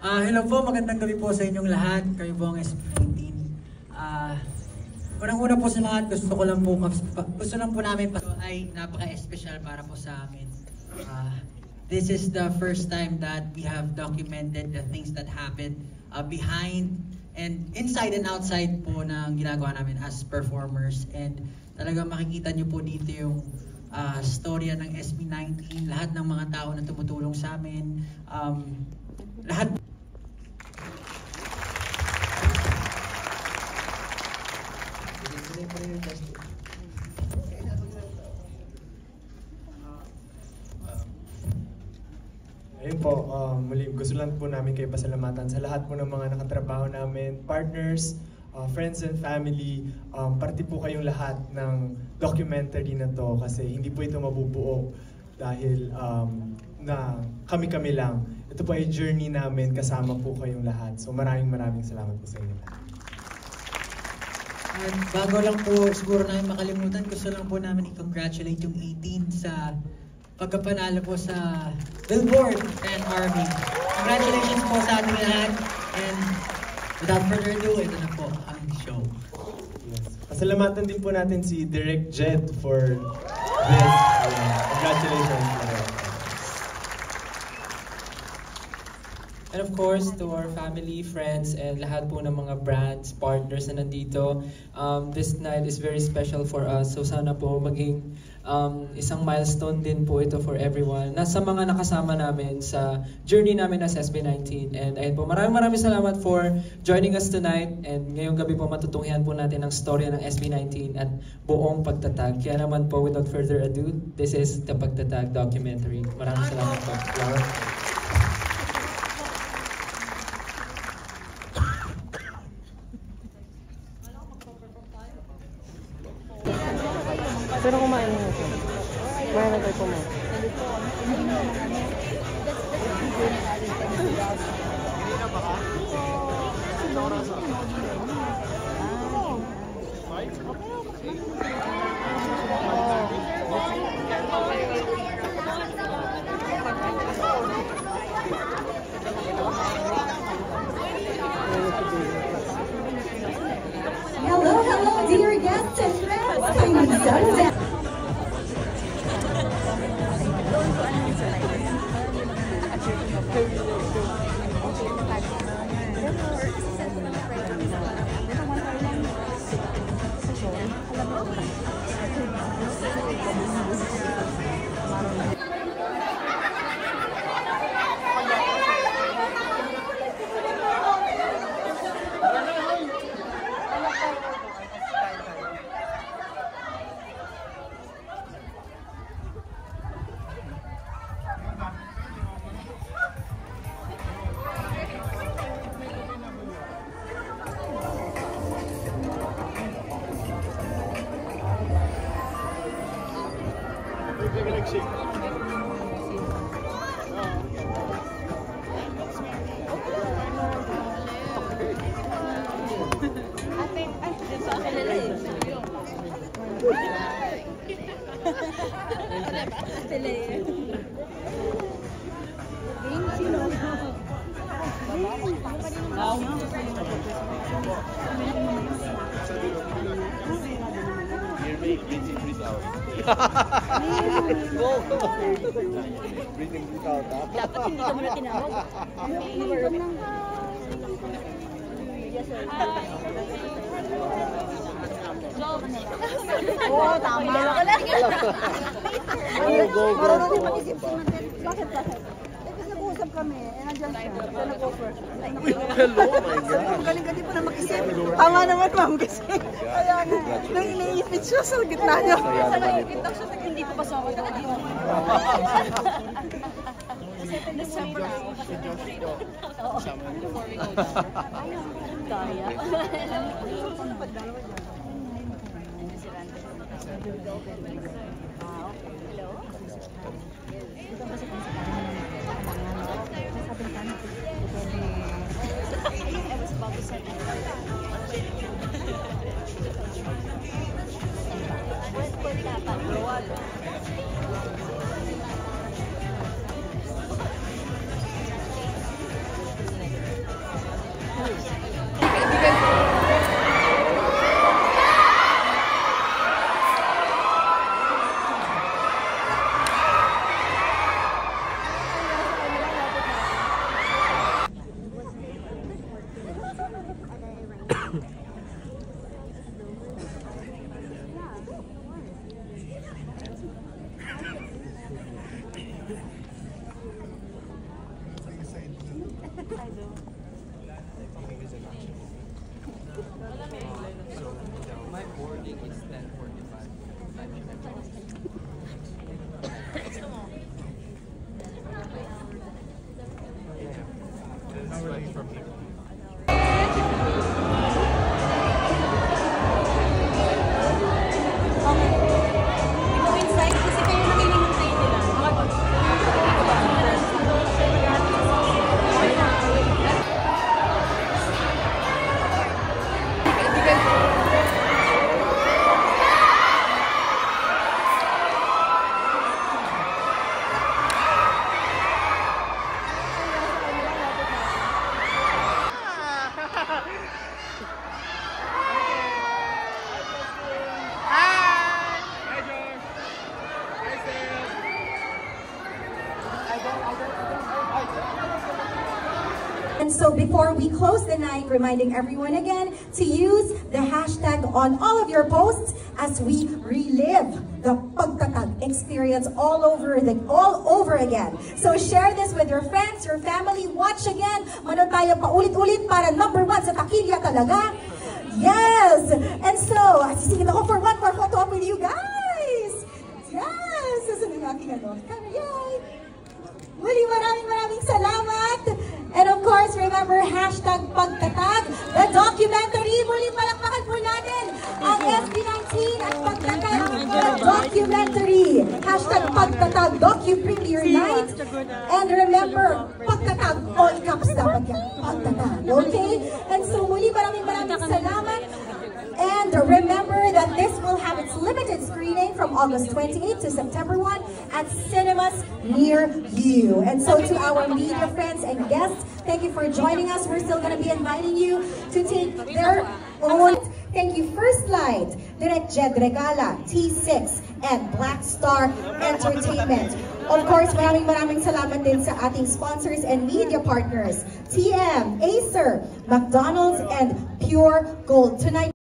Hello po, magandang gabi po sa inyong lahat. Kayo po ang SB19. Unang-una po sa lahat, gusto lang po namin ay napaka-espesyal para po sa amin. This is the first time that we have documented the things that happened behind and inside and outside po ng ginagawa namin as performers. And talagang makikita nyo po dito yung storya ng SB19, lahat ng mga tao na tumutulong sa amin, lahat. Ayun po, muli gusto lang po namin kayo pasalamatan sa lahat po ng mga nakatrabaho namin, partners, friends and family. Parte po kayong lahat ng documentary na to kasi hindi po ito mabubuo dahil na kami-kami lang. Ito po ay journey namin, kasama po kayong lahat. So maraming salamat po sa inyo lahat. At bago lang po siguro namin makalimutan, gusto lang po namin i-congratulate yung 18 sa pagkapanalo po sa Billboard and Army. Congratulations po sa ating lahat. And without further ado, ito na po ang show. Yes. Pasalamatan din po natin si Direct Jed for this. Congratulations. And of course, to our family, friends, and lahat po ng mga brands, partners na nandito. This night is very special for us. So sana po maging isang milestone din po ito for everyone. Nasa mga nakasama namin sa journey namin as SB19. And ayun po, maraming salamat for joining us tonight. And ngayong gabi po matutunghian po natin ang storya ng SB19 at buong pagtatag. Kaya naman po, without further ado, this is the Pagtatag documentary. Maraming salamat po. Pero kumain mo ito. Kumain na tayo kumain. Hello, dear guests and friends. I'm so down. Dapat hindi ka muna tinawag. Yes, sir. Oo, tama. Go. Marunong din mag-isip si Mantel. Bakit? Kasi nag-uusap kami. Nandiyan siya. Siya nag-offer. Hello, my God. Galing ka din pa na mag-isip. Tama naman, ma'am. Kasi kaya nang iniipit siya sa gitna niya. Sa naipit ako siya. Hindi ko pa sa ako. December ako. Kaya. I was about to say My boarding is 10:45. And so before we close the night, reminding everyone again to use the hashtag on all of your posts as we relive the pagtatag experience all over again. So share this with your friends, your family, watch again. Manood tayo paulit-ulit para number 1 sa takilya talaga. Yes! And so, sisingit ako for one more photo up with you guys! Yes! Susunod ang aking ano. Yay! Muli, maraming salamat! And of course, remember, hashtag pagtatag, the documentary. Muli, palakpakan po natin ang SB19 at pagtatag, the documentary. Hashtag pagtatag, docu-premiere night. And remember, pagtatag, all caps dapat yan. Pagtatag, okay? And so muli, maraming salamat. And remember that this will have its limited screening from August 28 to September 1 at cinemas near you. And so to our media friends and guests, thank you for joining us. We're still going to be inviting you to take their own. Thank you, First Light, Direct Jed Regala, T6, and Black Star Entertainment. Of course, maraming salamat din sa ating sponsors and media partners, TM, Acer, McDonald's, and Pure Gold. Tonight,